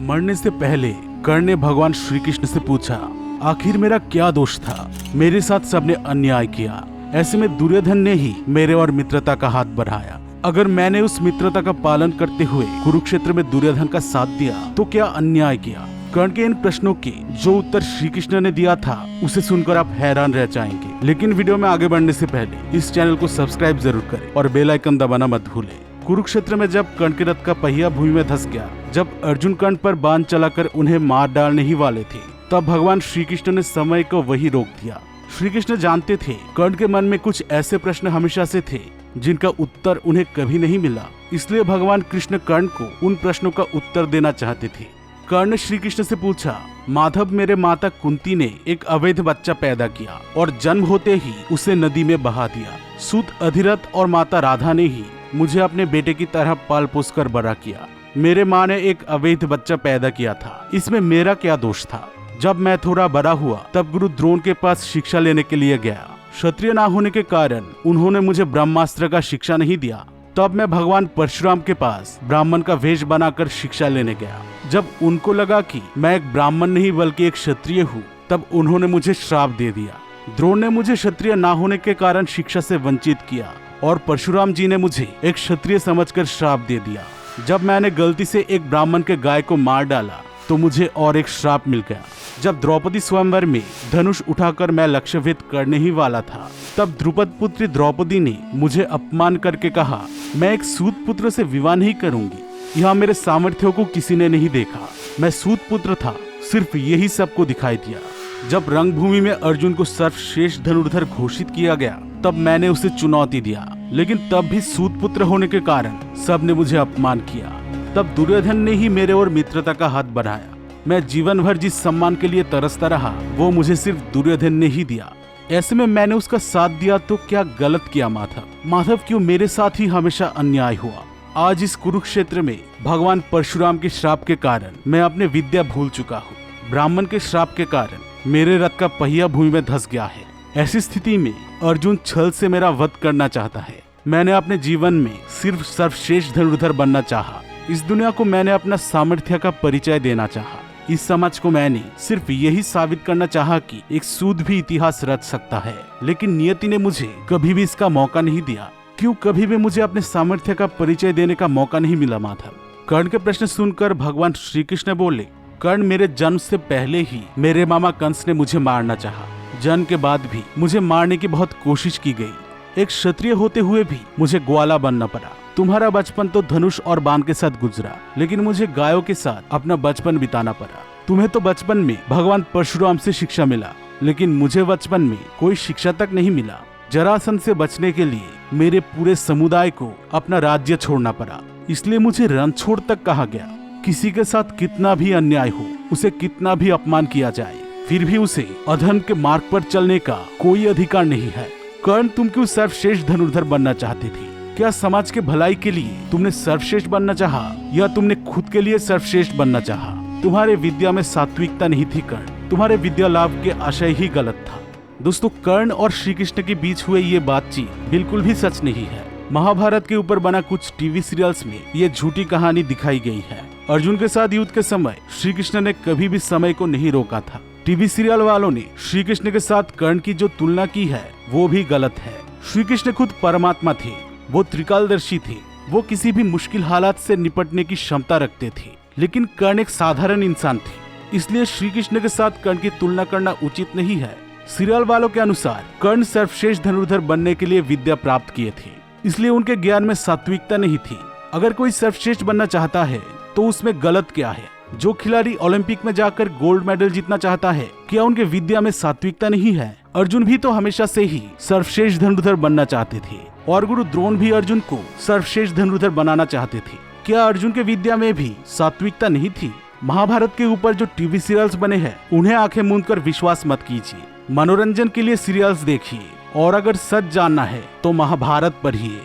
मरने से पहले कर्ण ने भगवान श्री कृष्ण से पूछा, आखिर मेरा क्या दोष था? मेरे साथ सबने अन्याय किया, ऐसे में दुर्योधन ने ही मेरे और मित्रता का हाथ बढ़ाया। अगर मैंने उस मित्रता का पालन करते हुए कुरुक्षेत्र में दुर्योधन का साथ दिया तो क्या अन्याय किया? कर्ण के इन प्रश्नों के जो उत्तर श्री कृष्ण ने दिया था उसे सुनकर आप हैरान रह जाएंगे। लेकिन वीडियो में आगे बढ़ने से पहले इस चैनल को सब्सक्राइब जरूर करें और बेल आइकन दबाना मत भूलें। कुरुक्षेत्र में जब कर्ण के रथ का पहिया भूमि में धंस गया, जब अर्जुन कर्ण पर बाण चलाकर उन्हें मार डालने ही वाले थे, तब भगवान श्री कृष्ण ने समय को वही रोक दिया। श्री कृष्ण जानते थे कर्ण के मन में कुछ ऐसे प्रश्न हमेशा से थे जिनका उत्तर उन्हें कभी नहीं मिला, इसलिए भगवान कृष्ण कर्ण को उन प्रश्नों का उत्तर देना चाहते थे। कर्ण ने श्री कृष्ण से पूछा, माधव, मेरे माता कुंती ने एक अवैध बच्चा पैदा किया और जन्म होते ही उसे नदी में बहा दिया। सूत अधिरथ और माता राधा ने ही मुझे अपने बेटे की तरह पाल पोस कर बड़ा किया। मेरे माँ ने एक अवैध बच्चा पैदा किया था, इसमें मेरा क्या दोष था? जब मैं थोड़ा बड़ा हुआ तब गुरु द्रोण के पास शिक्षा लेने के लिए गया। क्षत्रिय ना होने के कारण उन्होंने मुझे ब्रह्मास्त्र का शिक्षा नहीं दिया। तब मैं भगवान परशुराम के पास ब्राह्मण का वेश बनाकर शिक्षा लेने गया। जब उनको लगा कि मैं एक ब्राह्मण नहीं बल्कि एक क्षत्रिय हूँ, तब उन्होंने मुझे श्राप दे दिया। द्रोण ने मुझे क्षत्रिय ना होने के कारण शिक्षा से वंचित किया और परशुराम जी ने मुझे एक क्षत्रिय समझकर श्राप दे दिया। जब मैंने गलती से एक ब्राह्मण के गाय को मार डाला तो मुझे और एक श्राप मिल गया। जब द्रौपदी स्वयंवर में धनुष उठाकर मैं लक्ष्य भेद करने ही वाला था, तब द्रुपद पुत्री द्रौपदी ने मुझे अपमान करके कहा, मैं एक सूत पुत्र से विवाह नहीं करूंगी। यहाँ मेरे सामर्थ्यों को किसी ने नहीं देखा, मैं सूत पुत्र था, सिर्फ यही सबको दिखाई दिया। जब रंगभूमि में अर्जुन को सर्वश्रेष्ठ धनुर्धर घोषित किया गया, तब मैंने उसे चुनौती दिया, लेकिन तब भी सूत पुत्र होने के कारण सबने मुझे अपमान किया। तब दुर्योधन ने ही मेरे और मित्रता का हाथ बढ़ाया। मैं जीवन भर जिस सम्मान के लिए तरसता रहा, वो मुझे सिर्फ दुर्योधन ने ही दिया। ऐसे में मैंने उसका साथ दिया तो क्या गलत किया माधव? माधव, क्यों मेरे साथ ही हमेशा अन्याय हुआ? आज इस कुरुक्षेत्र में भगवान परशुराम के श्राप के कारण मैं अपने विद्या भूल चुका हूँ। ब्राह्मण के श्राप के कारण मेरे रथ का पहिया भूमि में धंस गया है। ऐसी स्थिति में अर्जुन छल से मेरा वध करना चाहता है। मैंने अपने जीवन में सिर्फ सर्वश्रेष्ठ धनुर्धर बनना चाहा। इस दुनिया को मैंने अपना सामर्थ्य का परिचय देना चाहा। इस समाज को मैंने सिर्फ यही साबित करना चाहा कि एक सूद भी इतिहास रच सकता है। लेकिन नियति ने मुझे कभी भी इसका मौका नहीं दिया। क्यों कभी भी मुझे अपने सामर्थ्य का परिचय देने का मौका नहीं मिला माधव? कर्ण के प्रश्न सुनकर भगवान श्री कृष्ण बोले, कर्ण, मेरे जन्म से पहले ही मेरे मामा कंस ने मुझे मारना चाहा। जन्म के बाद भी मुझे मारने की बहुत कोशिश की गई। एक क्षत्रिय होते हुए भी मुझे ग्वाला बनना पड़ा। तुम्हारा बचपन तो धनुष और बाण के साथ गुजरा, लेकिन मुझे गायों के साथ अपना बचपन बिताना पड़ा। तुम्हें तो बचपन में भगवान परशुराम से शिक्षा मिला, लेकिन मुझे बचपन में कोई शिक्षा तक नहीं मिला। जरासंध से बचने के लिए मेरे पूरे समुदाय को अपना राज्य छोड़ना पड़ा, इसलिए मुझे रणछोड़ तक कहा गया। किसी के साथ कितना भी अन्याय हो, उसे कितना भी अपमान किया जाए, फिर भी उसे अधर्म के मार्ग पर चलने का कोई अधिकार नहीं है। कर्ण, तुम क्यों सर्वश्रेष्ठ धनुर्धर बनना चाहती थी? क्या समाज के भलाई के लिए तुमने सर्वश्रेष्ठ बनना चाहा या तुमने खुद के लिए सर्वश्रेष्ठ बनना चाहा? तुम्हारे विद्या में सात्विकता नहीं थी कर्ण, तुम्हारे विद्या लाभ के आशय ही गलत था। दोस्तों, कर्ण और श्री कृष्ण के बीच हुए ये बातचीत बिल्कुल भी सच नहीं है। महाभारत के ऊपर बना कुछ टीवी सीरियल्स में ये झूठी कहानी दिखाई गई है। अर्जुन के साथ युद्ध के समय श्री कृष्ण ने कभी भी समय को नहीं रोका था। टीवी सीरियल वालों ने श्री कृष्ण के साथ कर्ण की जो तुलना की है वो भी गलत है। श्री कृष्ण खुद परमात्मा थे, वो त्रिकालदर्शी थे, वो किसी भी मुश्किल हालात से निपटने की क्षमता रखते थे। लेकिन कर्ण एक साधारण इंसान थे, इसलिए श्री कृष्ण के साथ कर्ण की तुलना करना उचित नहीं है। सीरियल वालों के अनुसार कर्ण सर्वश्रेष्ठ धनुर्धर बनने के लिए विद्या प्राप्त किए थे, इसलिए उनके ज्ञान में सात्विकता नहीं थी। अगर कोई सर्वश्रेष्ठ बनना चाहता है तो उसमें गलत क्या है? जो खिलाड़ी ओलंपिक में जाकर गोल्ड मेडल जीतना चाहता है, क्या उनके विद्या में सात्विकता नहीं है? अर्जुन भी तो हमेशा से ही सर्वश्रेष्ठ धनुर्धर बनना चाहते थे और गुरु द्रोण भी अर्जुन को सर्वश्रेष्ठ धनुर्धर बनाना चाहते थे। क्या अर्जुन के विद्या में भी सात्विकता नहीं थी? महाभारत के ऊपर जो टीवी सीरियल्स बने हैं उन्हें आंखें मूंद कर विश्वास मत कीजिए। मनोरंजन के लिए सीरियल्स देखिए और अगर सच जानना है तो महाभारत पढ़िए।